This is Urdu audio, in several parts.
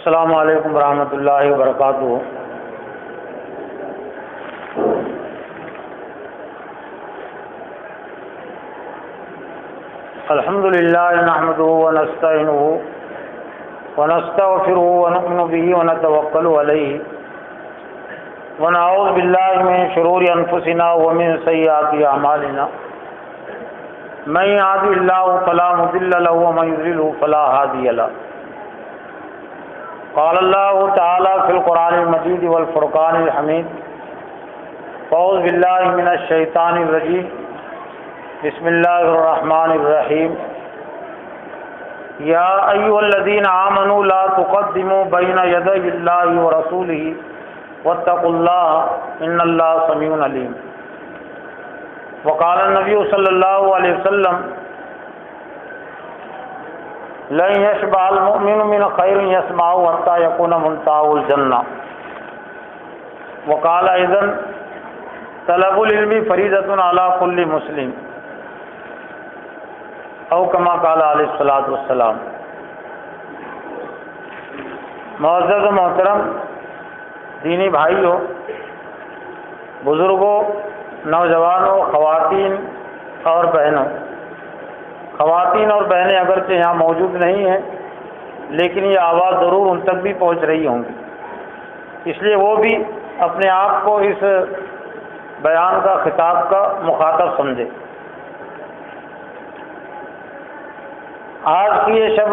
السلام علیکم ورحمۃ اللہ وبرکاتہ۔ الحمد للہ نحمده ونستعینه ونستغفره ونؤمن به ونتوکل علیہ ونعوذ باللہ من شرور انفسنا ومن سیئات اعمالنا من يهده الله فلا مضل له ومن يضلل فلا هادي له۔ قال اللہ تعالی فی القرآن المجید والفرقان الحمید۔ اعوذ باللہ من الشیطان الرجیم، بسم اللہ الرحمن الرحیم۔ یا ایھا الذین آمنوا لا تقدموا بین یدی اللہ ورسولہ واتقوا اللہ ان اللہ سمیع علیم۔ وقال النبی صلی اللہ علیہ وسلم لن يشبع المؤمن من خیر يسمعه حتى يكون منتهى الجنہ۔ وقال ايضا طلب العلم فریضۃ علی کل مسلم، او کما قال علیہ الصلوۃ والسلام۔ معزز و محترم دینی بھائیوں، بزرگوں، نوجوانوں، خواتین اور بہنوں، خواتین اور بہنیں اگرچہ یہاں موجود نہیں ہیں لیکن یہ آواز ضرور ان تک بھی پہنچ رہی ہوں گی، اس لیے وہ بھی اپنے آپ کو اس بیان کا خطاب کا مخاطب سمجھے۔ آج کی یہ شب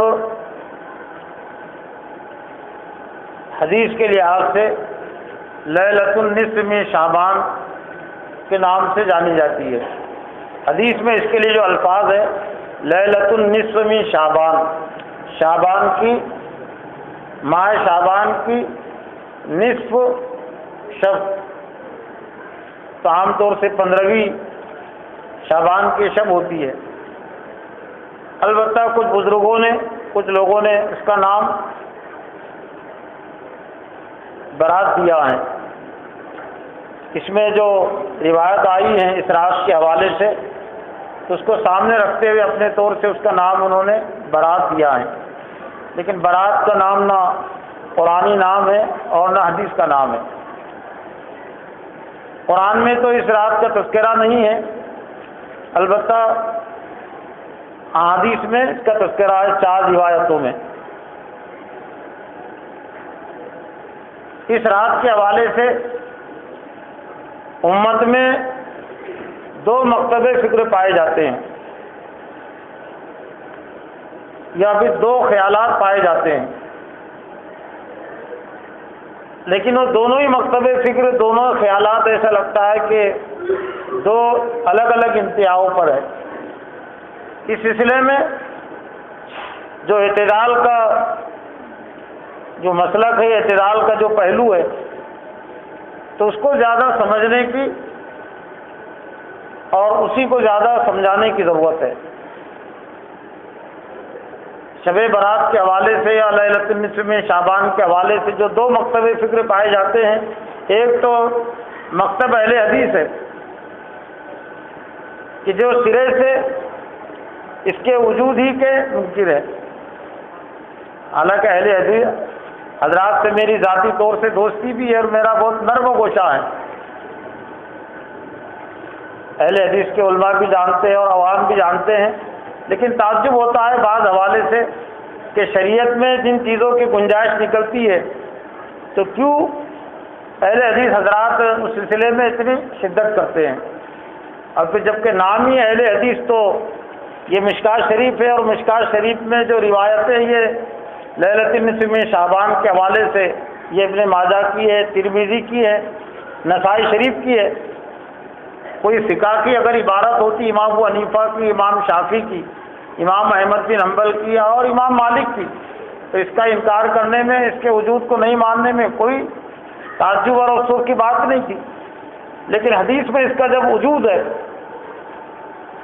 حدیث کے لحاظ سے لیلۃ النصف من شعبان کے نام سے جانی جاتی ہے۔ حدیث میں اس کے لیے جو الفاظ ہے لیلۃ النصف من شعبان، شعبان کی، ماہ شعبان کی نصف شب، تو عام طور سے 15ویں شعبان کی شب ہوتی ہے۔ البتہ کچھ بزرگوں نے، کچھ لوگوں نے اس کا نام برات دیا ہے۔ اس میں جو روایت آئی ہیں اس راز کے حوالے سے، تو اس کو سامنے رکھتے ہوئے اپنے طور سے اس کا نام انہوں نے برات دیا ہے، لیکن برات کا نام نہ قرآنی نام ہے اور نہ حدیث کا نام ہے۔ قرآن میں تو اس رات کا تذکرہ نہیں ہے، البتہ احادیث میں اس کا تذکرہ ہے 4 روایتوں میں۔ اس رات کے حوالے سے امت میں 2 مکتب فکر پائے جاتے ہیں، یا پھر 2 خیالات پائے جاتے ہیں، لیکن وہ دونوں ہی مکتب فکر، دونوں خیالات ایسا لگتا ہے کہ 2 الگ الگ انتہاؤں پر ہے۔ اس سلسلے میں جو اعتدال کا جو مسلک ہے، اعتدال کا جو پہلو ہے، تو اس کو زیادہ سمجھنے کی اور اسی کو زیادہ سمجھانے کی ضرورت ہے۔ شب برات کے حوالے سے یا لیلۃ النصف میں شعبان کے حوالے سے جو 2 مکتب فکر پائے جاتے ہیں، ایک تو مکتب اہل حدیث ہے کہ جو سرے سے اس کے وجود ہی کے منکر ہے۔ حالانکہ اہل حدیث حضرات سے میری ذاتی طور سے دوستی بھی ہے اور میرا بہت نرم و گوشا ہے، اہل حدیث کے علماء بھی جانتے ہیں اور عوام بھی جانتے ہیں، لیکن تعجب ہوتا ہے بعض حوالے سے کہ شریعت میں جن چیزوں کی گنجائش نکلتی ہے تو کیوں اہل حدیث حضرات اس سلسلے میں اتنی شدت کرتے ہیں، اور پھر جبکہ نام ہی اہل حدیث، تو یہ مشکوٰۃ شریف ہے، اور مشکوٰۃ شریف میں جو روایتیں یہ لیلۃ النصف میں شعبان کے حوالے سے یہ ابن ماجہ کی ہے، ترمذی کی ہے، نسائی شریف کی ہے۔ کوئی فقہ کی اگر عبارت ہوتی امام ابو حنیفہ کی، امام شافعی کی، امام احمد بن حنبل کی اور امام مالک کی، تو اس کا انکار کرنے میں، اس کے وجود کو نہیں ماننے میں کوئی تعجب اور افسوس کی بات نہیں تھی، لیکن حدیث میں اس کا جب وجود ہے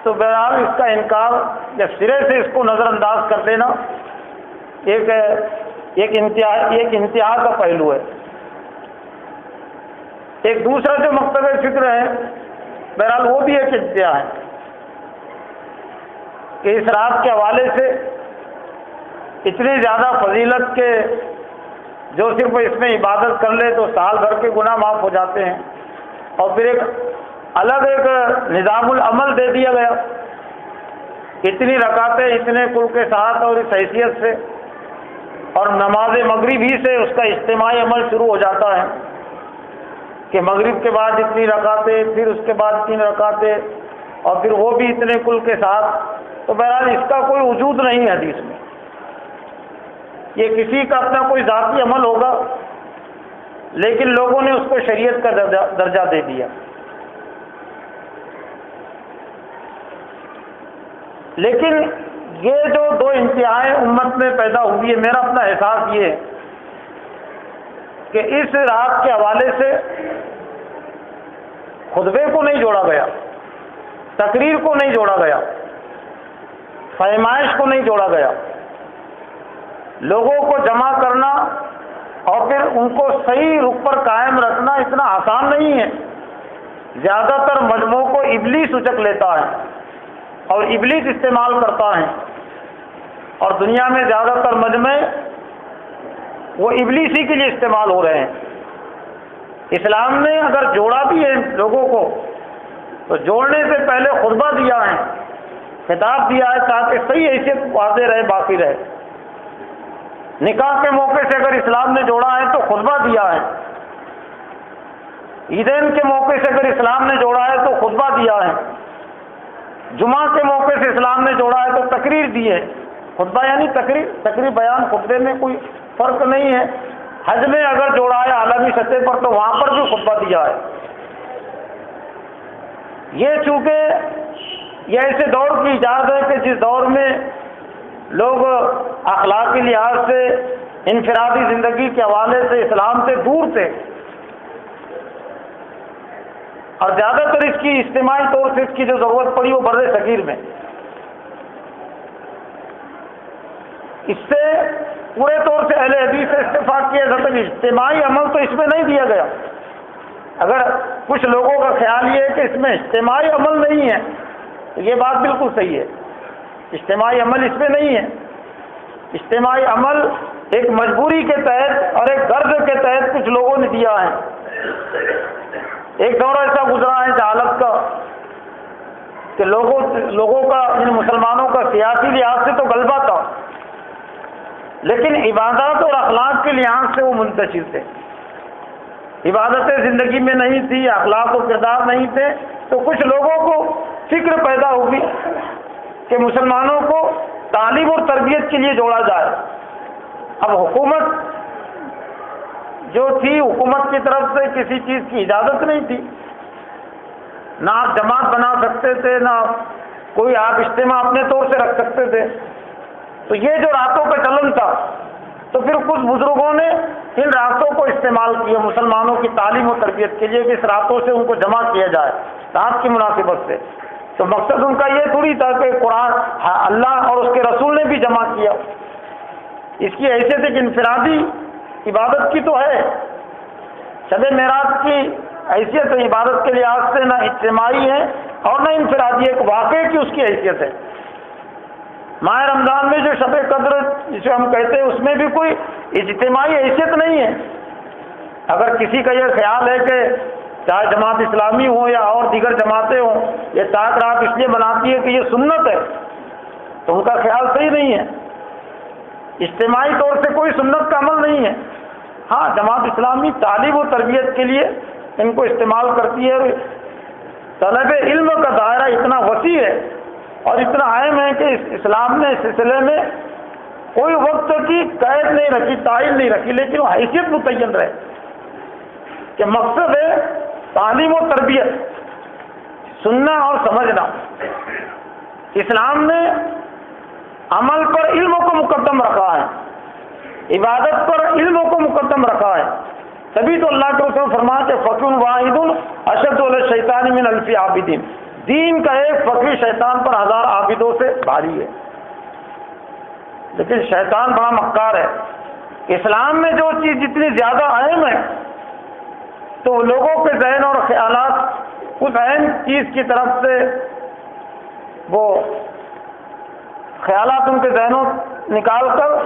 تو بہرحال اس کا انکار یا سرے سے اس کو نظر انداز کر دینا ایک انتہا کا پہلو ہے۔ ایک دوسرا جو مکتب فکر ہے، بہرحال وہ بھی ایک انتہا ہے کہ اس رات کے حوالے سے اتنی زیادہ فضیلت کے جو صرف اس میں عبادت کر لے تو سال بھر کے گناہ معاف ہو جاتے ہیں، اور پھر ایک الگ ایک نظام العمل دے دیا گیا، اتنی رکعتیں اتنے کل کے ساتھ اور اس حیثیت سے، اور نماز مغرب ہی سے اس کا اجتماعی عمل شروع ہو جاتا ہے کہ مغرب کے بعد اتنی رکعتیں، پھر اس کے بعد 3 رکعتیں، اور پھر وہ بھی اتنے کل کے ساتھ۔ تو بہرحال اس کا کوئی وجود نہیں ہے حدیث میں، یہ کسی کا اپنا کوئی ذاتی عمل ہوگا، لیکن لوگوں نے اس کو شریعت کا درجہ دے دیا۔ لیکن یہ جو 2 انتہائیں امت میں پیدا ہوئی ہے، میرا اپنا احساس یہ ہے کہ اس رات کے حوالے سے خطبے کو نہیں جوڑا گیا، تقریر کو نہیں جوڑا گیا، فرمائش کو نہیں جوڑا گیا۔ لوگوں کو جمع کرنا اور پھر ان کو صحیح رخ پر قائم رکھنا اتنا آسان نہیں ہے۔ زیادہ تر مجموعوں کو ابلیس اچک لیتا ہے اور ابلیس استعمال کرتا ہے، اور دنیا میں زیادہ تر مجمع وہ ابلیس ہی کے لیے استعمال ہو رہے ہیں۔ اسلام نے اگر جوڑا بھی ہے لوگوں کو تو جوڑنے سے پہلے خطبہ دیا ہے، خطاب دیا ہے تاکہ صحیح حیثیت واضح رہے، باقی رہے۔ نکاح کے موقع سے اگر اسلام نے جوڑا ہے تو خطبہ دیا ہے، عیدین کے موقع سے اگر اسلام نے جوڑا ہے تو خطبہ دیا ہے، جمعہ کے موقع سے اسلام نے جوڑا ہے تو تقریر دی ہے۔ خطبہ یعنی تقریر بیان، خطبے میں کوئی فرق نہیں ہے۔ حج میں اگر جوڑا ہے عالمی سطح پر تو وہاں پر بھی خطبہ دیا ہے۔ یہ چونکہ یہ ایسے دور کی ایجاد ہے کہ جس دور میں لوگ اخلاقی لحاظ سے، انفرادی زندگی کے حوالے سے اسلام سے دور تھے، اور زیادہ تر اس کی اجتماعی طور سے اس کی جو ضرورت پڑی وہ بر صغیر میں۔ اس سے پورے طور سے اہل حدیث سے اتفاق کیا جاتا ہے، اجتماعی عمل تو اس میں نہیں دیا گیا۔ اگر کچھ لوگوں کا خیال یہ ہے کہ اس میں اجتماعی عمل نہیں ہے تو یہ بات بالکل صحیح ہے، اجتماعی عمل اس میں نہیں ہے۔ اجتماعی عمل ایک مجبوری کے تحت اور ایک غرض کے تحت کچھ لوگوں نے دیا ہے۔ ایک دور ایسا گزرا ہے جہالت کا کہ لوگوں کا، ان مسلمانوں کا سیاسی لحاظ سے تو غلبہ تھا، لیکن عبادات اور اخلاق کے لحاظ سے وہ منتشر تھے۔ عبادتیں زندگی میں نہیں تھی، اخلاق و کردار نہیں تھے، تو کچھ لوگوں کو فکر پیدا ہوگی کہ مسلمانوں کو تعلیم اور تربیت کے لیے جوڑا جائے۔ اب حکومت جو تھی، حکومت کی طرف سے کسی چیز کی اجازت نہیں تھی، نہ آپ جماعت بنا سکتے تھے، نہ کوئی آپ اجتماع اپنے طور سے رکھ سکتے تھے۔ تو یہ جو راتوں کا چلن تھا، تو پھر کچھ بزرگوں نے ان راتوں کو استعمال کیا مسلمانوں کی تعلیم و تربیت کے لیے کہ اس راتوں سے ان کو جمع کیا جائے رات کی مناسبت سے۔ تو مقصد ان کا یہ تھوڑی تھا کہ قرآن اللہ اور اس کے رسول نے بھی جمع کیا، اس کی حیثیت ایک انفرادی عبادت کی تو ہے۔ شب معراج کی حیثیت عبادت کے لحاظ سے نہ اجتماعی ہے اور نہ انفرادی، ایک واقعے کی اس کی حیثیت ہے۔ ماہ رمضان میں جو شب قدر جسے ہم کہتے ہیں اس میں بھی کوئی اجتماعی حیثیت نہیں ہے۔ اگر کسی کا یہ خیال ہے کہ چاہے جماعت اسلامی ہو یا اور دیگر جماعتیں ہوں یہ تاک رات اس لیے مناتی ہے کہ یہ سنت ہے، تو ان کا خیال صحیح نہیں ہے۔ اجتماعی طور سے کوئی سنت کا عمل نہیں ہے۔ ہاں، جماعت اسلامی تعلیم و تربیت کے لیے ان کو استعمال کرتی ہے۔ طلب علم کا دائرہ اتنا وسیع ہے اور اتنا اہم ہے کہ اسلام نے اس سلسلے میں کوئی وقت کی قید نہیں رکھی، تعین نہیں رکھی، لیکن وہ حیثیت متعین رہے کہ مقصد ہے تعلیم و تربیت، سننا اور سمجھنا۔ اسلام نے عمل پر علم کو مقدم رکھا ہے، عبادت پر علم کو مقدم رکھا ہے۔ تبھی تو اللہ کے رسول فرمایا کہ فقیہ واحد اشد علی الشیطان من الف عابدین، دین کا ایک فقیر شیطان پر 1000 عابدوں سے بھاری ہے۔ لیکن شیطان بڑا مکار ہے۔ اسلام میں جو چیز جتنی زیادہ اہم ہے تو لوگوں کے ذہن اور خیالات اس اہم چیز کی طرف سے وہ خیالات ان کے ذہنوں نکال کر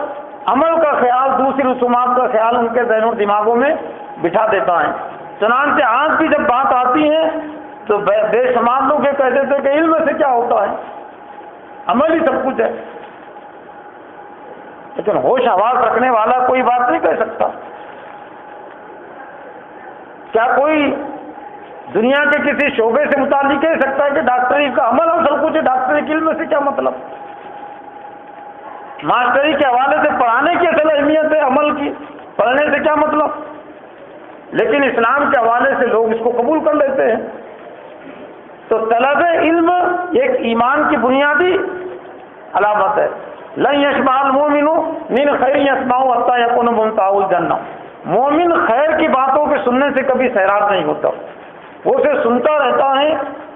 عمل کا خیال، دوسری رسومات کا خیال ان کے ذہن و دماغوں میں بٹھا دیتا ہے۔ چنانچہ آج کی جب بات آتی ہے تو بے شمار لوگ یہ کہتے تھے کہ علم سے کیا ہوتا ہے، عمل ہی سب کچھ ہے، لیکن ہوش حواس رکھنے والا کوئی بات نہیں کہہ سکتا۔ کیا کوئی دنیا کے کسی شعبے سے متعلق کہہ سکتا ہے کہ ڈاکٹری کا عمل اور سب کچھ ہے، ڈاکٹری کے علم سے کیا مطلب؟ ماسٹری کے حوالے سے پڑھانے کی اصل اہمیت ہے، عمل کی پڑھنے سے کیا مطلب؟ لیکن اسلام کے حوالے سے لوگ اس کو قبول کر لیتے ہیں۔ تو طلب علم ایک ایمان کی بنیادی علامت ہے۔ لن یشبع المؤمن من خیر یسمعہ حتی یکون منتہہ الجنہ، مومن خیر کی باتوں کے سننے سے کبھی سیراب نہیں ہوتا، وہ اسے سنتا رہتا ہے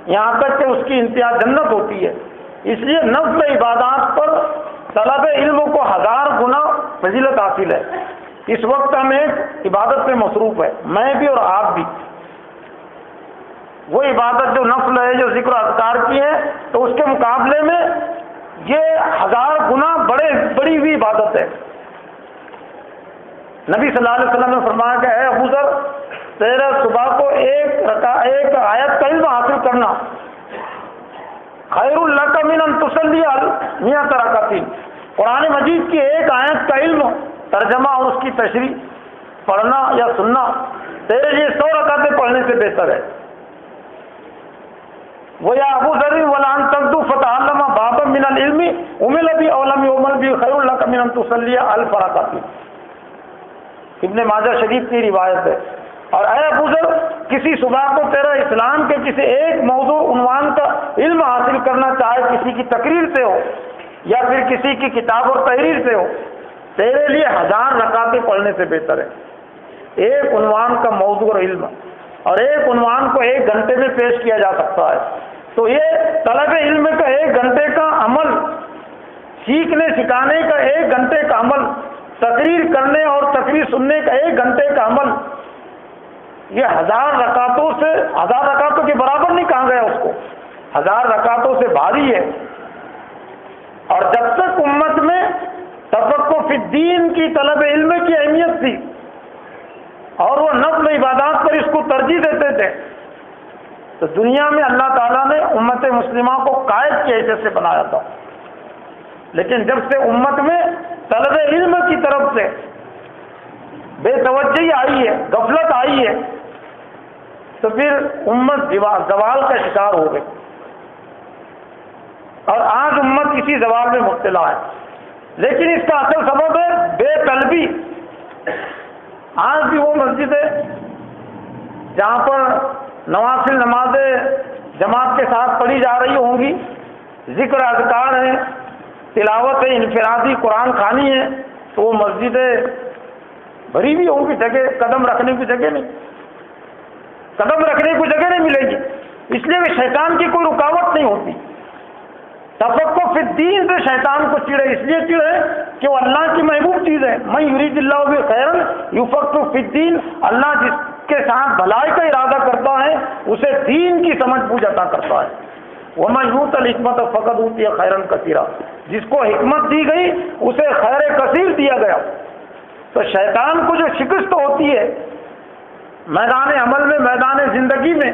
یہاں تک کہ اس کی انتہا جنت ہوتی ہے۔ اس لیے نفل عبادات پر طلب علم کو 1000 گنا فضیلت حاصل ہے۔ اس وقت ہم ایک عبادت میں مصروف ہے، میں بھی اور آپ بھی۔ وہ عبادت جو نفل ہے، جو ذکر و اذکار کی ہے، تو اس کے مقابلے میں یہ 1000 گنا بڑی ہوئی عبادت ہے۔ نبی صلی اللہ علیہ وسلم نے فرمایا کہ اے ابو ذر، تیرا صبح کو ایک آیت کا علم حاصل کرنا خیر لک من ان تصلی 100 رکعۃ، قرآن مجید کی ایک آیت کا علم، ترجمہ اور اس کی تشریح پڑھنا یا سننا تیرے لیے 100 رکعتیں پڑھنے سے بہتر ہے۔ وہ یا ابو ذر ولان تغدو فتعلم بابا من العلم عمل بھی او لم یعمل بھی خیر لک من ان تصلی 1000 رکعۃ، ابن ماجہ شریف کی روایت ہے۔ اور اے ابو ذر، کسی صبح کو تیرا اسلام کے کسی ایک موضوع عنوان کا علم حاصل کرنا، چاہے کسی کی تقریر سے ہو یا پھر کسی کی کتاب اور تحریر سے ہو، تیرے لیے 1000 رکعتیں پڑھنے سے بہتر ہے۔ ایک عنوان کا موضوع اور علم، اور ایک عنوان کو 1 گھنٹے میں پیش کیا جا سکتا ہے، تو یہ طلب علم کا 1 گھنٹے کا عمل، سیکھنے سکھانے کا 1 گھنٹے کا عمل، تقریر کرنے اور تقریر سننے کا 1 گھنٹے کا عمل، یہ 1000 رکعتوں سے 1000 رکعتوں کے برابر نہیں کہا گیا اس کو، 1000 رکعتوں سے بھاری ہے۔ اور جب تک امت میں تفقہ فی الدین کی طلب علم کی اہمیت تھی اور وہ نفل عبادات پر اس کو ترجیح دیتے تھے، تو دنیا میں اللہ تعالیٰ نے امت مسلمہ کو قائد کی حیثیت سے بنایا تھا۔ لیکن جب سے امت میں طلب علم کی طرف سے بے توجہی آئی ہے، غفلت آئی ہے، تو پھر امت زوال کا شکار ہو گئی، اور آج امت کسی زوال میں مبتلا ہے۔ لیکن اس کا اصل سبب ہے بے طلبی۔ آج بھی وہ مسجدیں جہاں پر نوافل نمازیں جماعت کے ساتھ پڑھی جا رہی ہوں گی، ذکر اذکار ہیں، تلاوت ہے، انفرادی قرآن خوانی ہے، تو وہ مسجدیں بھری بھی ہوں گی، جگہ قدم رکھنے کی جگہ نہیں، قدم رکھنے کی جگہ نہیں ملے گی، اس لیے کہ شیطان کی کوئی رکاوٹ نہیں ہوتی۔ تفقہ فی الدین سے شیطان کو چڑھے، اس لیے چڑھے کہ وہ اللہ کی محبوب چیز ہے۔ من یرید اللہ بہ خیرا یفقہ فی الدین، اللہ جس کے ساتھ بھلائی کا ارادہ کرتا ہے اسے دین کی سمجھ بوجھ عطا کرتا ہے۔ ومن یؤت الحکمۃ فقد اوتی خیرا کثیرا، جس کو حکمت دی گئی اسے خیر کثیر دیا گیا۔ تو شیطان کو جو شکست ہوتی ہے میدان عمل میں، میدان زندگی میں،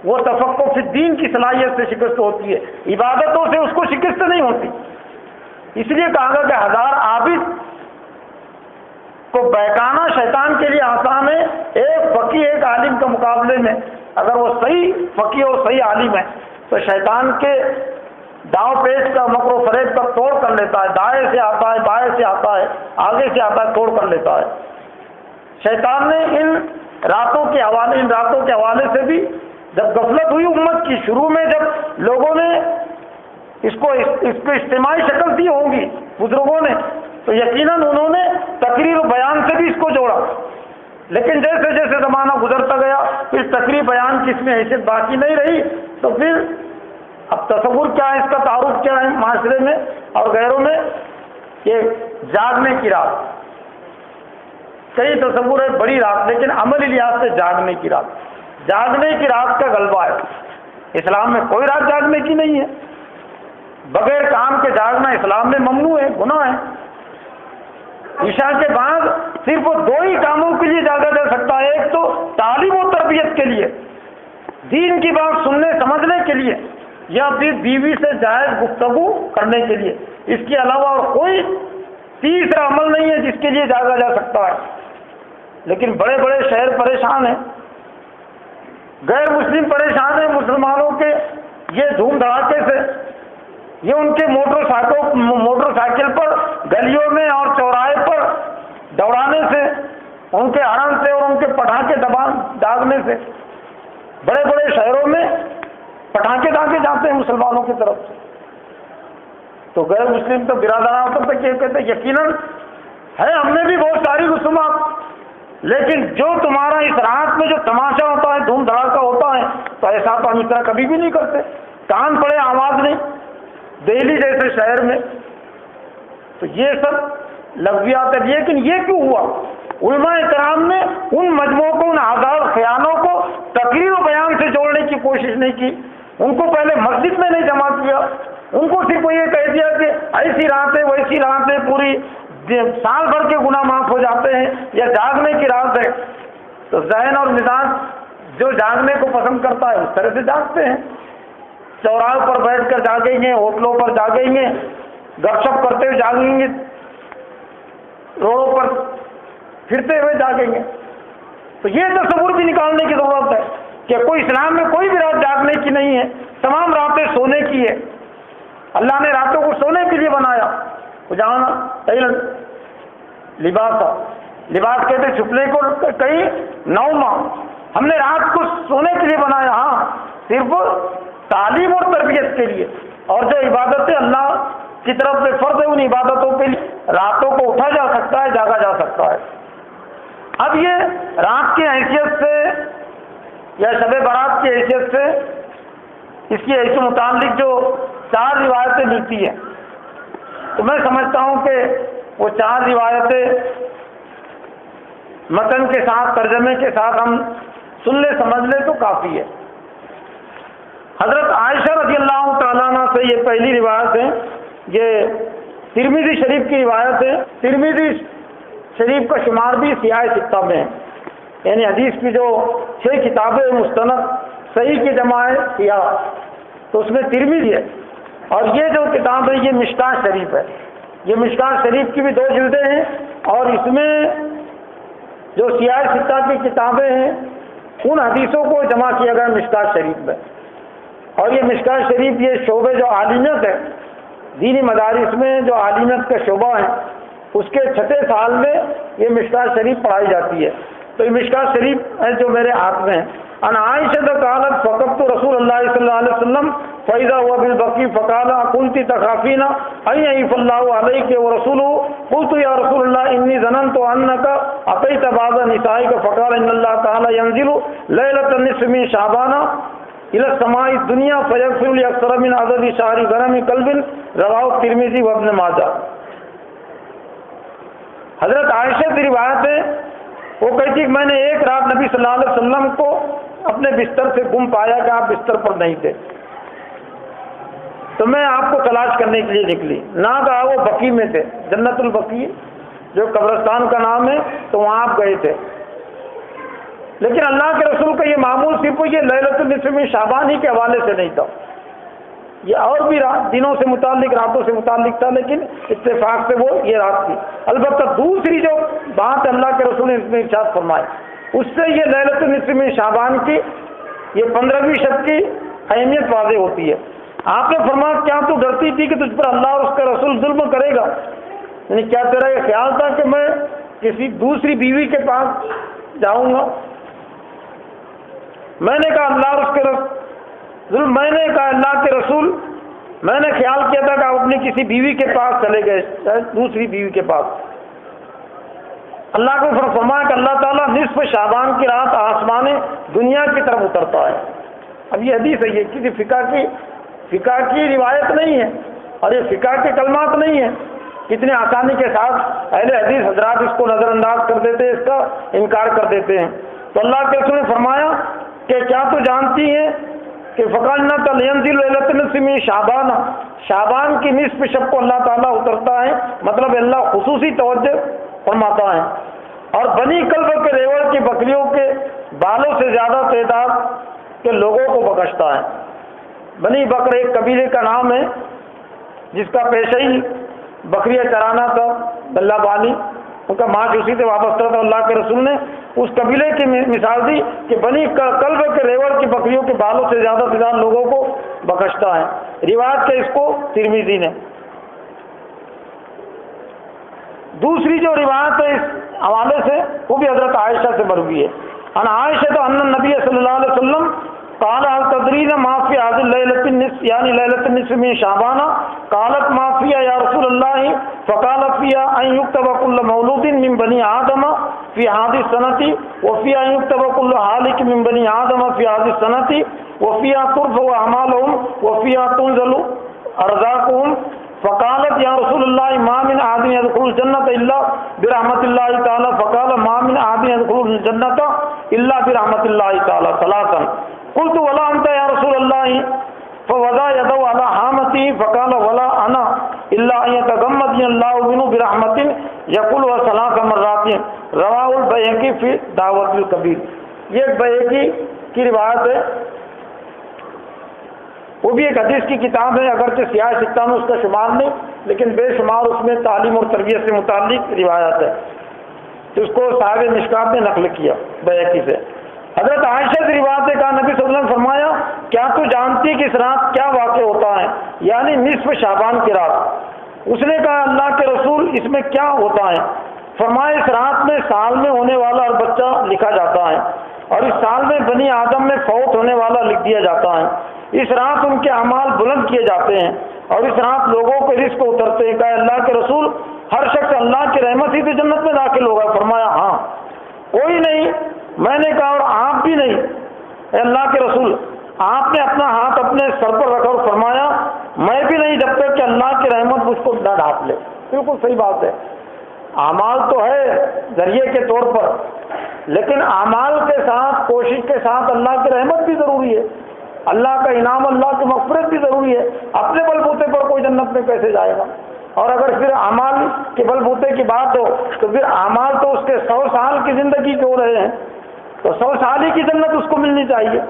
وہ تفقہ فی الدین کی صلاحیت سے شکست ہوتی ہے، عبادتوں سے اس کو شکست نہیں ہوتی۔ اس لیے کہا گیا کہ 1000 عابد کو بہکانا شیطان کے لیے آسان ہے، ایک فقیہ ایک عالم کے مقابلے میں اگر وہ صحیح فقیہ اور صحیح عالم ہے تو شیطان کے داؤ پیچ کا مکر و فریب کا توڑ کر لیتا ہے، دائیں سے آتا ہے، بائیں سے آتا ہے، آگے سے آتا ہے، توڑ کر لیتا ہے۔ شیطان نے ان راتوں کے حوالے سے بھی جب غفلت ہوئی امت کی، شروع میں جب لوگوں نے اس کو اجتماعی شکل دی ہوگی بزرگوں نے، تو یقیناً انہوں نے تقریر و بیان سے بھی اس کو جوڑا، لیکن جیسے جیسے زمانہ گزرتا گیا پھر تقریر بیان کی اس میں حیثیت باقی نہیں رہی، تو پھر اب تصور کیا ہے، اس کا تعارف کیا ہے معاشرے میں اور غیروں میں، کہ جاگنے کی رات۔ کئی تصور ہے بڑی رات، لیکن عملی لحاظ سے جاگنے کی رات، جاگنے کی رات کا غلبہ ہے۔ اسلام میں کوئی رات جاگنے کی نہیں ہے، بغیر کام کے جاگنا اسلام میں ممنوع ہے، گناہ ہے۔ عشاء کے بعد صرف دو ہی کاموں کے لیے جاگا جا سکتا ہے، ایک تو تعلیم و تربیت کے لیے، دین کی بات سننے سمجھنے کے لیے، یا پھر بیوی سے جائز گفتگو کرنے کے لیے۔ اس کے علاوہ اور کوئی تیسرا عمل نہیں ہے جس کے لیے جاگا جا سکتا ہے۔ لیکن بڑے بڑے شہر پریشان ہیں، غیر مسلم پریشان ہیں مسلمانوں کے یہ دھوم دھڑاکے سے، یہ ان کے موٹر سائیکل پر گلیوں میں اور چوراہے پر دوڑانے سے، ان کے ہارن سے اور ان کے پٹاخے داغنے سے، بڑے بڑے شہروں میں پٹاخے داغے جاتے ہیں مسلمانوں کی طرف سے۔ تو غیر مسلم تو برادران تک یہ کہتے ہیں یقیناً ہے، ہم نے بھی بہت ساری رسومات، لیکن جو تمہارا اس رات میں جو تماشا ہوتا ہے، دھوم دھڑاکا ہوتا ہے، تو ایسا تو ہم اس طرح کبھی بھی نہیں کرتے، کان پڑے آواز نہیں، دہلی جیسے شہر میں۔ تو یہ سب لفظیات ہے۔ لیکن یہ کیوں ہوا؟ علماء کرام نے ان مجموعوں کو، ان آزاد خیانوں کو تقریر و بیان سے جوڑنے کی کوشش نہیں کی، ان کو پہلے مسجد میں نہیں جمع کیا، ان کو صرف یہ کہہ دیا کہ ایسی رات ہے ویسی رات ہے، پوری سال بھر کے گناہ معاف ہو جاتے ہیں، یا جاگنے کی رات ہے۔ تو ذہن اور مزاج جو جاگنے کو پسند کرتا ہے اس طرح سے جاگتے ہیں، چوراہوں پر بیٹھ کر جاگیں گے، ہوٹلوں پر جاگیں گے، گپ شپ کرتے ہوئے جاگیں گے، روڈوں پر پھرتے ہوئے جاگیں گے۔ تو یہ تصور بھی نکالنے کی ضرورت ہے کہ کوئی اسلام میں کوئی بھی رات جاگنے کی نہیں ہے، تمام راتیں سونے کی ہے۔ اللہ نے راتوں کو سونے کے لیے بنایا۔ جانا لباس کہتے چھپنے کو، کئی نوما، ہم نے رات کو سونے کے لیے بنایا، ہاں صرف تعلیم اور تربیت کے لیے، اور جو عبادتیں اللہ کی طرف سے فرض ہے ان عبادتوں کے لیے راتوں کو اٹھا جا سکتا ہے، جاگا جا سکتا ہے۔ اب یہ رات کی حیثیت سے یا شب برات کی حیثیت سے اس کی ایسے متعلق جو 4 روایتیں ملتی ہیں، تو میں سمجھتا ہوں کہ وہ 4 روایتیں متن کے ساتھ، ترجمے کے ساتھ ہم سن لے سمجھ لے تو کافی ہے۔ حضرت عائشہ رضی اللہ تعالیٰ عنہ سے یہ پہلی روایت ہے، یہ ترمذی شریف کی روایت ہے۔ ترمذی شریف کا شمار بھی سیاہ ستہ میں ہے، یعنی حدیث کی جو 6 کتابیں مستند صحیح کی جمع ہے سیاہ، تو اس میں ترمذی ہے، اور یہ جو کتاب ہے یہ مشکاہ شریف ہے۔ یہ مشکاہ شریف کی بھی 2 جلدیں ہیں، اور اس میں جو سیاہ ستہ کی کتابیں ہیں ان حدیثوں کو جمع کیا گیا مشکاہ شریف میں۔ اور یہ مشکاہ شریف یہ شعبے جو عالمیت ہے، دینی مدارس میں جو عالمیت کا شعبہ ہے، اس کے 6 سال میں یہ مشکاہ شریف پڑھائی جاتی ہے۔ تو یہ مشکاہ شریف ہے جو میرے ہاتھ میں ہے۔ ان عائشہ قالت فقبت رسول اللہ صلی اللہ علیہ وسلم فاذا هو بالبقيع فقال كنت تخافين ان يعف الله عليك ورسوله قلت يا رسول الله اني ظننت انك اتيت بعض نسائك فقال ان الله تعالى ينزل ليله النصف من شعبان الى السماء الدنيا فيغفر لاكثر من عدد شعر غنم قلب رواه الترمذي وابن ماجہ۔ حضرت عائشہ کی روایت ہے، وہ کہتی کہ میں نے ایک رات نبی صلی اللہ علیہ وسلم کو اپنے بستر سے گم پایا کہ آپ بستر پر نہیں تھے، تو میں آپ کو تلاش کرنے کے لیے نکلی، نہ کہا وہ بقیع میں تھے، جنت البقیع جو قبرستان کا نام ہے، تو وہاں آپ گئے تھے۔ لیکن اللہ کے رسول کا یہ معمول صرف یہ لیلۃ النصف من شعبان ہی کے حوالے سے نہیں تھا، یہ اور بھی دنوں سے متعلق، راتوں سے متعلق تھا، لیکن اتفاق سے وہ یہ رات تھی۔ البتہ دوسری جو بات اللہ کے رسول نے اس میں ارشاد فرمائی، اس سے یہ لیلۃ النصف من شعبان کی یہ 15ویں شب کی اہمیت واضح ہوتی ہے۔ آپ نے فرمایا کیا تو ڈرتی تھی کہ تجھ پر اللہ اور اس کا رسول ظلم کرے گا؟ یعنی کیا تیرا یہ خیال تھا کہ میں کسی دوسری بیوی کے پاس جاؤں گا؟ میں نے کہا اللہ اور اس کے رسول، میں نے کہا اللہ کے رسول، میں نے خیال کیا تھا کہ آپ اپنی کسی بیوی کے پاس چلے گئے، دوسری بیوی کے پاس۔ اللہ کو فرمایا کہ اللہ تعالیٰ نصف شعبان کی رات آسمان دنیا کی طرف اترتا ہے۔ اب یہ حدیث ہے، یہ کسی فقہ کی روایت نہیں ہے، اور یہ فقہ کے کلمات نہیں ہیں۔ کتنے آسانی کے ساتھ اہل حدیث حضرات اس کو نظر انداز کر دیتے ہیں، اس کا انکار کر دیتے ہیں۔ تو اللہ کے رسول نے فرمایا کہ کیا تو جانتی ہیں کہ فقالنا تلینزل لیلۃ النصف من شعبان، شعبان کی نصف شب کو اللہ تعالیٰ اترتا ہے، مطلب اللہ خصوصی توجہ فرماتا ہے، اور بنی کلب کے ریوڑ کی بکریوں کے بالوں سے زیادہ تعداد کے لوگوں کو بخشتا ہے۔ بنی بکر ایک قبیلے کا نام ہے جس کا پیشہ ہی بکریاں چرانا تھا، دلہ بانی، ان کا ماں اسی سے وابستہ تھا۔ اللہ کے رسول نے اس قبیلے کی مثال دی کہ بنی کلب کے ریوڑ کی بکریوں کے بالوں سے زیادہ لوگوں کو بخشتا ہے۔ روایت کے اس کو ترمذی نے۔ دوسری جو روایت ہے اس حوالے سے وہ بھی حضرت عائشہ سے مروی ہے۔ ان عائشہ تو ان النبی صلی اللہ علیہ وسلم قال هل تدرين ما في هذه الليلة النصف يعني ليلة النصف من شعبان؟ قالت ما فيها يا رسول الله؟ فقال فيها أن يكتب كل مولود من بني آدم في هذه السنة، وفيها أن يكتب كل هالك من بني آدم في هذه السنة، وفيها ترفع أعمالهم، وفيها تنزل أرزاقهم۔ فقالت يا رسول الله ما من أحد يدخل الجنة إلا برحمة الله تعالى، فقال ما من أحد يدخل الجنة إلا برحمة الله تعالى ثلاثا۔ قلت ولا أنت يا رسول الله؟ فوضع يده على حامته فقال ولا أنا إلا أن يتغمدني الله منه برحمة يقولها ثلاث مرات۔ رواه البيهقي في دعوة الكبير۔ یہ بیہقی کی روایت ہے، وہ بھی ایک حدیث کی کتاب ہے، اگرچہ سیاہ سکہ میں اس کا شمار نہیں، لیکن بے شمار اس میں تعلیم اور تربیت سے متعلق روایت ہے، اس کو صاحب مشکات نے نقل کیا بیہقی سے۔ حضرت عائشہ سے روایت ہے، کہا نبی صلی اللہ علیہ وسلم فرمایا کیا تو جانتی کہ اس رات کیا واقع ہوتا ہے، یعنی نصف شعبان کی رات؟ اس نے کہا اللہ کے رسول اس میں کیا ہوتا ہے؟ فرمایا اس رات میں سال میں ہونے والا ہر بچہ لکھا جاتا ہے، اور اس سال میں بنی آدم میں فوت ہونے والا لکھ دیا جاتا ہے۔ اس رات ان کے اعمال بلند کیے جاتے ہیں، اور اس رات لوگوں کے رزق اترتے ہیں۔ کہا اللہ کے رسول ہر شخص اللہ کی رحمت ہی سے جنت میں داخل ہوگا؟ فرمایا ہاں۔ کوئی نہیں؟ میں نے کہا اور آپ بھی نہیں اے اللہ کے رسول؟ آپ نے اپنا ہاتھ اپنے سر پر رکھا اور فرمایا میں بھی نہیں، جب تک کہ اللہ کی رحمت مجھ کو نہ ڈھانپ لے۔ بالکل صحیح بات ہے، اعمال تو ہے ذریعے کے طور پر، لیکن اعمال کے ساتھ کوشش کے ساتھ اللہ کی رحمت بھی ضروری ہے، اللہ کا انعام، اللہ کی مغفرت بھی ضروری ہے۔ اپنے بل بوتے پر کوئی جنت میں کیسے جائے گا؟ اور اگر پھر اعمال کے بل بوتے کی بات ہو تو پھر اعمال تو اس کے 100 سال کی زندگی جو رہے ہیں تو 100 سال ہی کی جنت اس کو ملنی چاہیے،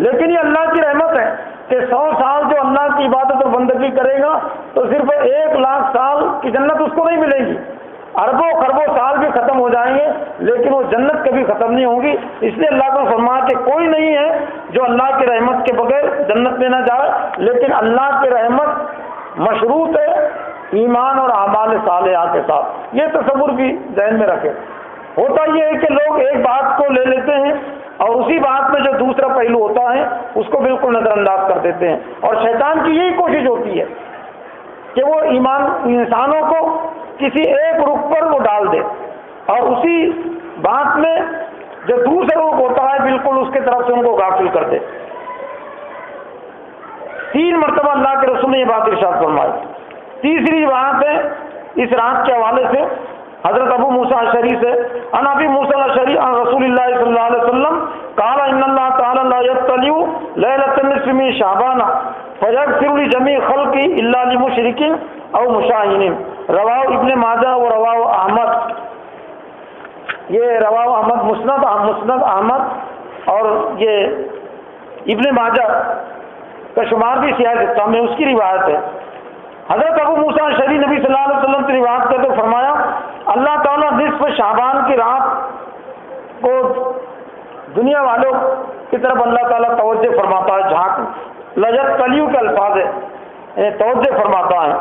لیکن یہ اللہ کی رحمت ہے کہ 100 سال جو اللہ کی عبادت اور بندگی کرے گا تو صرف 1,00,000 سال کی جنت اس کو نہیں ملے گی، اربوں خربوں سال بھی ختم ہو جائیں گے لیکن وہ جنت کبھی ختم نہیں ہوگی۔ اس لیے اللہ کو فرمایا کہ کوئی نہیں ہے جو اللہ کی رحمت کے بغیر جنت میں نہ جائے، لیکن اللہ کی رحمت مشروط ہے ایمان اور اعمال صالحہ کے ساتھ۔ یہ تصور بھی ذہن میں رکھے۔ ہوتا یہ ہے کہ لوگ ایک بات کو لے لیتے ہیں اور اسی بات میں جو دوسرا پہلو ہوتا ہے اس کو بالکل نظر انداز کر دیتے ہیں، اور شیطان کی یہی کوشش ہوتی ہے کہ وہ انسانوں کو کسی ایک رخ پر وہ ڈال دے، اور اسی بات میں جو دوسرا رخ ہوتا ہے بالکل اس کی طرف سے ان کو غافل کر دے۔ 3 مرتبہ اللہ کے رسول نے یہ بات ارشاد فرمائی۔ تیسری بات ہے اس رات کے حوالے سے حضرت ابو موسیٰ اشعری سے، ان ابی موسیٰ الاشعری عن رسول اللہ صلی اللہ علیہ وسلم قال ان اللہ تعالی لا یطلع لیلۃ النصف من شعبان فیغفر لجمیع خلقہ الا لمشرک او مشاہین۔ رواہ ابن ماجہ و رواہ احمد، یہ رواہ احمد مسند احمد اور یہ ابن ماجہ کا شمار بھی سیاہ ستہ میں اس کی روایت ہے۔ حضرت ابو موسیٰ اشعری نبی صلی اللہ علیہ وسلم سے روایت کرتے ہوئے فرمایا اللہ تعالیٰ نصف شعبان کی رات کو دنیا والوں کی طرف اللہ تعالیٰ توجہ فرماتا ہے، جھانک لجت کلیو کے الفاظ ہے، توجہ فرماتا ہے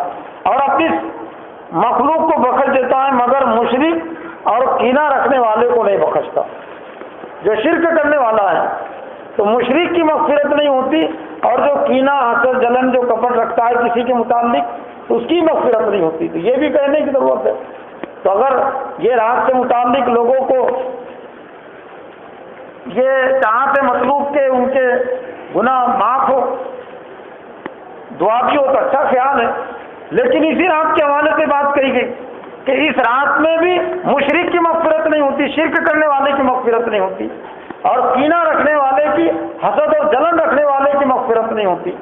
اور اپنی مخلوق کو بخش دیتا ہے، مگر مشرک اور کینہ رکھنے والے کو نہیں بخشتا۔ جو شرک کرنے والا ہے تو مشرک کی مغفرت نہیں ہوتی، اور جو کینہ حسد جلن جو کپٹ رکھتا ہے کسی کے متعلق اس کی مغفرت نہیں ہوتی۔ تو یہ بھی کہنے کی ضرورت ہے۔ تو اگر یہ رات سے متعلق لوگوں کو یہ چاہتے مطلوب کہ ان کے گناہ معاف ہو، دعا بھی ہو تو اچھا خیال ہے، لیکن اسی رات کے حوالے سے بات کہی گئی کہ اس رات میں بھی مشرک کی مغفرت نہیں ہوتی، شرک کرنے والے کی مغفرت نہیں ہوتی، اور کینہ رکھنے والے کی، حسد اور جلن رکھنے والے کی مغفرت نہیں ہوتی۔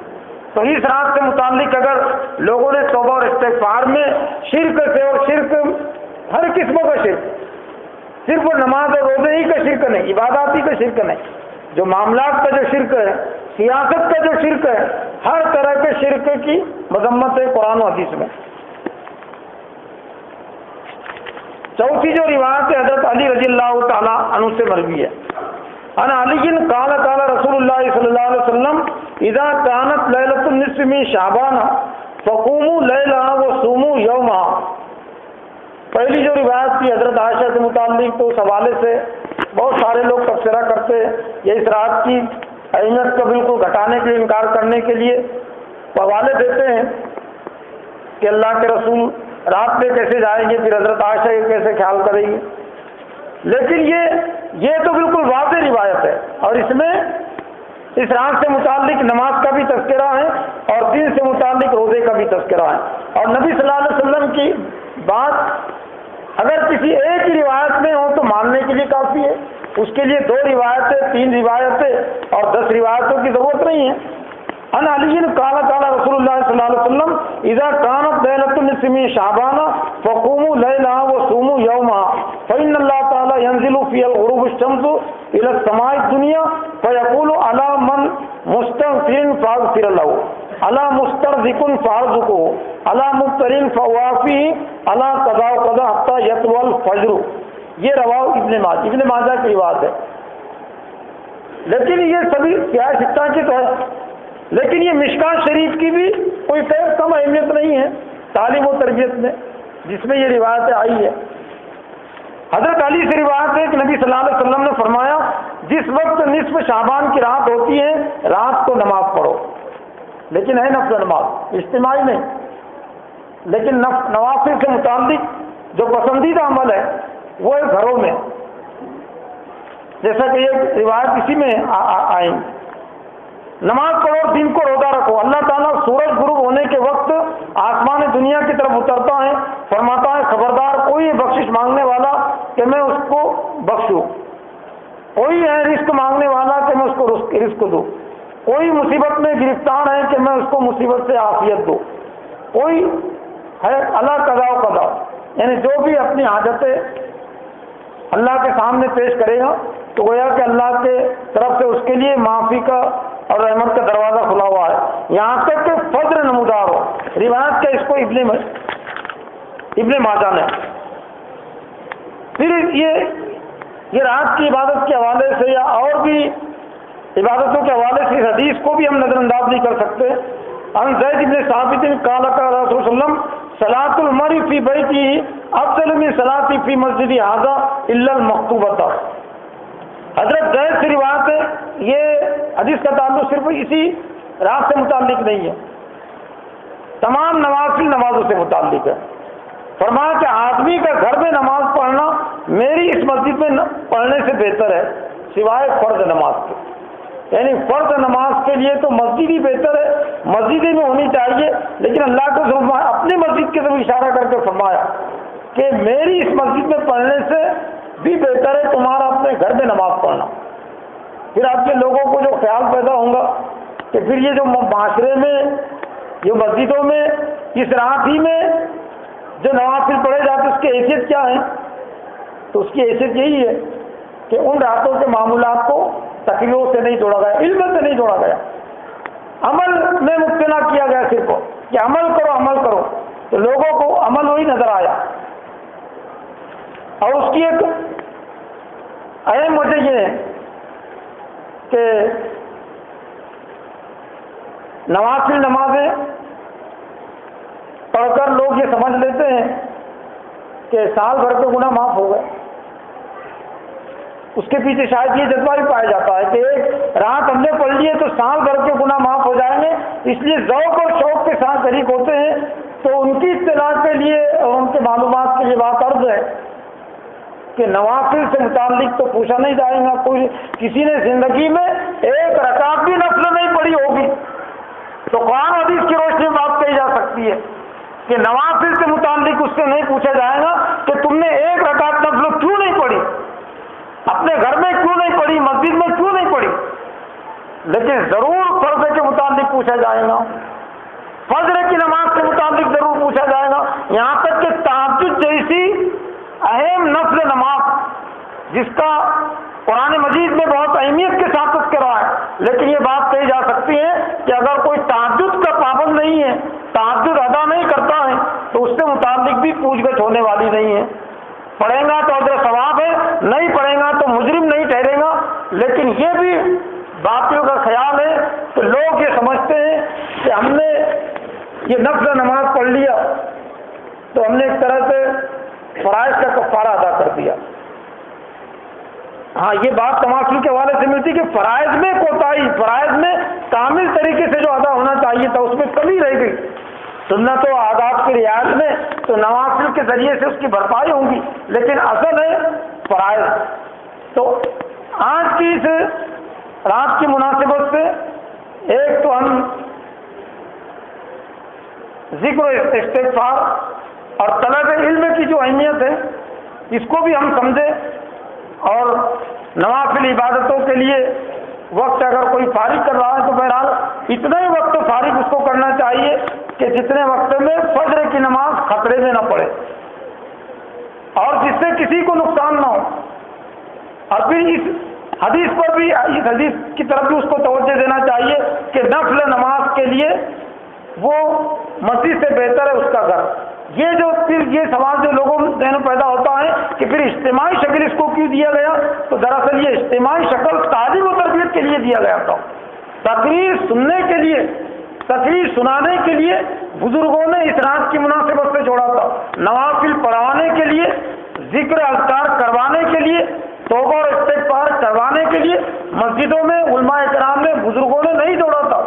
تو اس رات سے متعلق اگر لوگوں نے توبہ اور استغفار میں شرک سے اور شرک ہر قسم کا شرک، صرف وہ نماز اور روزے ہی کا شرک نہیں، عبادات ہی کا شرک نہیں، جو معاملات کا جو شرک ہے، سیاست کا جو شرک ہے، ہر طرح کے شرک کی مذمت ہے قرآن و حدیث میں۔ چوتھی جو روایت ہے حضرت علی رضی اللہ تعالیٰ عنہ سے مروی ہے، ان علی قال قال رسول اللہ صلی اللہ علیہ وسلم اذا كانت لیلۃ النصف من شعبان فقوموا لیلها وصوموا یومها۔ پہلی جو روایت تھی حضرت عائشہ سے متعلق، تو اس حوالے سے بہت سارے لوگ تبصرہ کرتے ہیں، یہ اس رات کی اہمیت کو بالکل گھٹانے کے لیے، انکار کرنے کے لیے حوالے دیتے ہیں کہ اللہ کے رسول رات میں کیسے جائیں گے، پھر حضرت عائشہ یہ کیسے خیال کریں گے، لیکن یہ تو بالکل واضح روایت ہے، اور اس میں اس رات سے متعلق نماز کا بھی تذکرہ ہے اور دین سے متعلق روزے کا بھی تذکرہ ہے، اور نبی صلی اللہ علیہ وسلم کی بات اگر کسی ایک ہی روایت میں ہو تو ماننے کے لیے کافی ہے، اس کے لیے 2 روایتیں، 3 روایتیں اور 10 روایتوں کی ضرورت نہیں ہے۔ ان علی قال قال رسول اللہ صلی اللہ علیہ وسلم اذا كانت ليلة النصف من شعبان فقوموا ليلها وصوموا يومها فإن الله تعالى ينزل في الغروب الشمس إلى السماء الدنيا فيقول على من مستغفر فاغفر له على مسترزق فارزقه على مبتر فوافيه على قضاء قضاء حتى يطلع الفجر۔ یہ رواه ابن ماجہ کی روایت ہے، لیکن یہ سبھی سیاہ ستہ کی تو ہے، لیکن یہ مشکات شریف کی بھی کوئی کم اہمیت نہیں ہے تعلیم و تربیت میں، جس میں یہ روایت آئی ہے۔ حضرت علی سے روایت ہے کہ نبی صلی اللہ علیہ وسلم نے فرمایا جس وقت نصف شعبان کی رات ہوتی ہے رات کو نماز پڑھو، لیکن ہے نفل نماز، اجتماعی نہیں، لیکن نوافل سے متعلق جو پسندیدہ عمل ہے وہ ہے گھروں میں، جیسا کہ یہ روایت اسی میں آئیں۔ نماز پڑھو اور دن کو روزہ رکھو۔ اللہ تعالیٰ سورج غروب ہونے کے وقت آسمان دنیا کی طرف اترتا ہے، فرماتا ہے خبردار کوئی بخشش مانگنے والا کہ میں اس کو بخشوں، کوئی ہے رزق مانگنے والا کہ میں اس کو رزق دوں، کوئی مصیبت میں گرفتار ہے کہ میں اس کو مصیبت سے عافیت دوں، کوئی ہے اللہ قضا و قضا، یعنی جو بھی اپنی حاجتیں اللہ کے سامنے پیش کرے گا تو گویا کہ اللہ کے طرف سے اس کے لیے معافی کا اور رحمت کا دروازہ کھلا ہوا ہے، یہاں تک کہ فضل نمودار ہو۔ روایت کا اس کو ابن ماجہ نے۔ پھر یہ رات کی عبادت کے حوالے سے یا اور بھی عبادتوں کے حوالے سے اس حدیث کو بھی ہم نظر انداز نہیں کر سکتے۔ ان زید بن ثابت قال قال رسول اللہ صلی اللہ علیہ وسلم صلاۃ المرء فی بیتہ افضل من صلاۃ فی مسجد ھذا الا المکتوبۃ۔ حضرت زید سے روایت ہے، یہ حدیث کا تعلق صرف اسی رات سے متعلق نہیں ہے، تمام نوافل نمازوں سے متعلق ہے۔ فرمایا کہ آدمی کا گھر میں نماز پڑھنا میری اس مسجد میں پڑھنے سے بہتر ہے سوائے فرض نماز کے، یعنی فرض نماز کے لیے تو مسجد ہی بہتر ہے، مسجد ہی میں ہونی چاہیے، لیکن اللہ کو اپنی مسجد کی طرف اشارہ کر کے فرمایا کہ میری اس مسجد میں پڑھنے سے بھی بہتر ہے تمہارا اپنے گھر میں نماز پڑھنا۔ پھر آپ کے لوگوں کو جو خیال پیدا ہوگا کہ پھر یہ جو معاشرے میں یہ مسجدوں میں اس رات ہی میں جو نوافل پڑھے جاتے اس کی حیثیت کیا ہے، تو اس کی حیثیت یہی ہے کہ ان راتوں کے معمولات کو تقریروں سے نہیں جوڑا گیا، علم سے نہیں جوڑا گیا، عمل میں مبتلا کیا گیا صرف کہ عمل کرو، تو لوگوں کو عمل وہی نظر آیا۔ اور اس کی ایک اہم وجہ یہ ہے کہ نوافل نمازیں پڑھ کر لوگ یہ سمجھ لیتے ہیں کہ سال بھر کے گناہ معاف ہو گئے، اس کے پیچھے شاید یہ جذبہ بھی پایا جاتا ہے کہ ایک رات ہم نے پڑھ لیے تو سال بھر کے گناہ معاف ہو جائیں گے، اس لیے ذوق اور شوق کے ساتھ شریک ہوتے ہیں۔ تو ان کی اطلاع کے لیے اور ان کے معلومات کے لیے بات عرض ہے کہ نوافل سے متعلق تو پوچھا نہیں جائے گا، کوئی کسی نے زندگی میں ایک رکعت بھی نفل نہیں پڑھی ہوگی تو قرآن حدیث کی روشنی میں بات کہی جا سکتی ہے کہ نوافل سے متعلق اس سے نہیں پوچھا جائے گا کہ تم نے ایک رکعت نفل کیوں نہیں پڑھی، اپنے گھر میں کیوں نہیں پڑھی، مسجد میں کیوں نہیں پڑھی، لیکن ضرور فرض کے متعلق پوچھا جائے گا، فجر کی نماز کے متعلق ضرور پوچھا جائے گا، یہاں تک کہ تہجد جیسی جس کا قرآن مجید میں بہت اہمیت کے ساتھ تذکرہ ہے، لیکن یہ بات کہی جا سکتی ہے کہ اگر کوئی تہجد کا پابند نہیں ہے، تہجد ادا نہیں کرتا ہے، تو اس سے متعلق بھی پوچھ گچھ ہونے والی نہیں ہے۔ پڑھے گا تو اجر ثواب ہے، نہیں پڑھے گا تو مجرم نہیں ٹھہرے گا۔ لیکن یہ بھی باطلوں کا خیال ہے کہ لوگ یہ سمجھتے ہیں کہ ہم نے یہ نفل نماز پڑھ لیا تو ہم نے ایک طرح سے فرائض کا کفارہ ادا کر دیا۔ ہاں، یہ بات تماثل کے حوالے سے ملتی کہ فرائض میں کوتاہی، فرائض میں کامل طریقے سے جو ادا ہونا چاہیے تھا اس میں کمی رہ گئی، سنت و آداب کی رعایت میں تو نوافل کے ذریعے سے اس کی بھرپائی ہوں گی، لیکن اصل ہے فرائض۔ تو آج کی اس رات کی مناسبت سے ایک تو ہم ذکر و استغفار اور طلب علم کی جو اہمیت ہے اس کو بھی ہم سمجھیں، اور نوافل عبادتوں کے لیے وقت اگر کوئی فارغ کر رہا ہے تو بہرحال اتنا ہی وقت فارغ اس کو کرنا چاہیے کہ جتنے وقت میں فجر کی نماز خطرے میں نہ پڑے اور جس سے کسی کو نقصان نہ ہو۔ اور پھر اس حدیث پر بھی، اس حدیث کی طرف بھی اس کو توجہ دینا چاہیے کہ نفل نماز کے لیے وہ مسجد سے بہتر ہے اس کا گھر۔ یہ جو پھر یہ سوال جو لوگوں میں ذہن میں پیدا ہوتا ہے کہ پھر اجتماعی شکل اس کو کیوں دیا گیا، تو دراصل یہ اجتماعی شکل تعلیم و تربیت کے لیے دیا گیا تھا۔ تقریر سننے کے لیے، تقریر سنانے کے لیے بزرگوں نے اس رات کی مناسبت سے جوڑا تھا، نوافل پڑھوانے کے لیے، ذکر اذکار کروانے کے لیے، توبہ اور استغفار کروانے کے لیے مسجدوں میں علماء کرام نے، بزرگوں نے نہیں جوڑا تھا،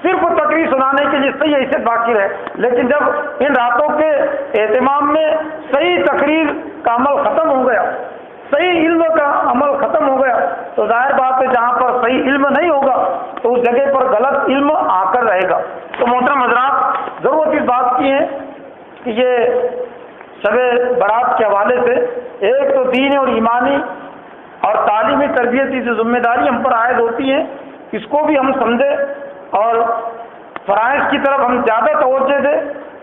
صرف تقریر سنانے کے لیے صحیح حیثیت باقی رہے۔ لیکن جب ان راتوں کے اہتمام میں صحیح تقریر کا عمل ختم ہو گیا، صحیح علم کا عمل ختم ہو گیا، تو ظاہر بات ہے جہاں پر صحیح علم نہیں ہوگا تو اس جگہ پر غلط علم آ کر رہے گا۔ تو محترم حضرات، ضرورت اس بات کی ہے کہ یہ شب برات کے حوالے سے ایک تو دین اور ایمانی اور تعلیمی تربیت کی جو ذمہ داری ہم پر عائد ہوتی ہے اس کو بھی ہم سمجھیں، اور فرائض کی طرف ہم زیادہ توجہ دیں،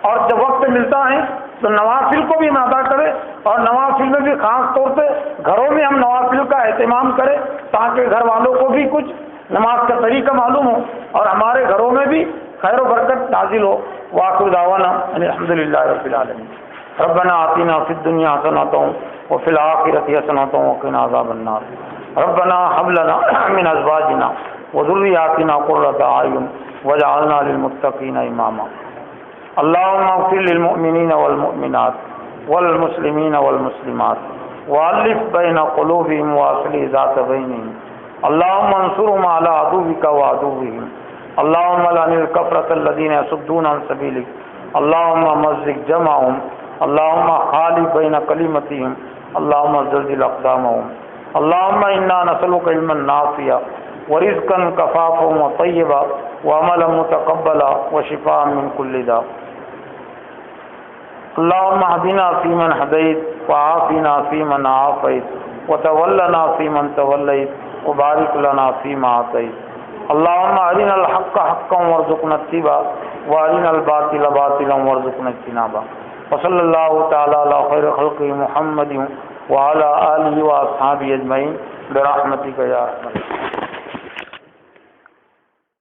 اور جب وقت ملتا ہے تو نوافل کو بھی ہم ادا کریں، اور نوافل میں بھی خاص طور سے گھروں میں ہم نوافل کا اہتمام کریں تاکہ گھر والوں کو بھی کچھ نماز کا طریقہ معلوم ہو اور ہمارے گھروں میں بھی خیر و برکت نازل ہو۔ وآخر دعوانا ان الحمدللہ رب العالمین۔ ربنا آتنا فی الدنیا حسنۃ وفی الآخرۃ حسنۃ وقنا عذاب النار۔ ربنا هب لنا من ازواجنا وذریاتنا قرۃ اعین واجعلنا للمتقین اماما۔ اللهم اغفر للمؤمنین والمؤمنات والمسلمین والمسلمات والف بین قلوبهم واصلح ذات بینهم۔ اللهم انصرهم على عدوك وعدوهم۔ اللهم لعن الكفرة الذين يصدون عن سبيلك۔ اللهم مزق جمعهم۔ اللهم خالف بين كلمتهم۔ اللهم زلزل اقدامهم۔ اللهم انا نسألك علما نافعا ورزقا كفافا وطيبا وعملا متقبلا وشفاء من كل داء۔ اللهم اهدنا فيمن هديت وعافنا فيمن عافيت وتولنا فيمن توليت وبارك لنا فيما أعطيت۔ اللهم أرنا الحق حقا وارزقنا اتباعه وأرنا الباطل باطلا وارزقنا اجتنابه۔ وصلى الله تعالى على خير خلقه محمد وعلى آله وأصحابه أجمعين برحمتك يا أرحم الراحمين۔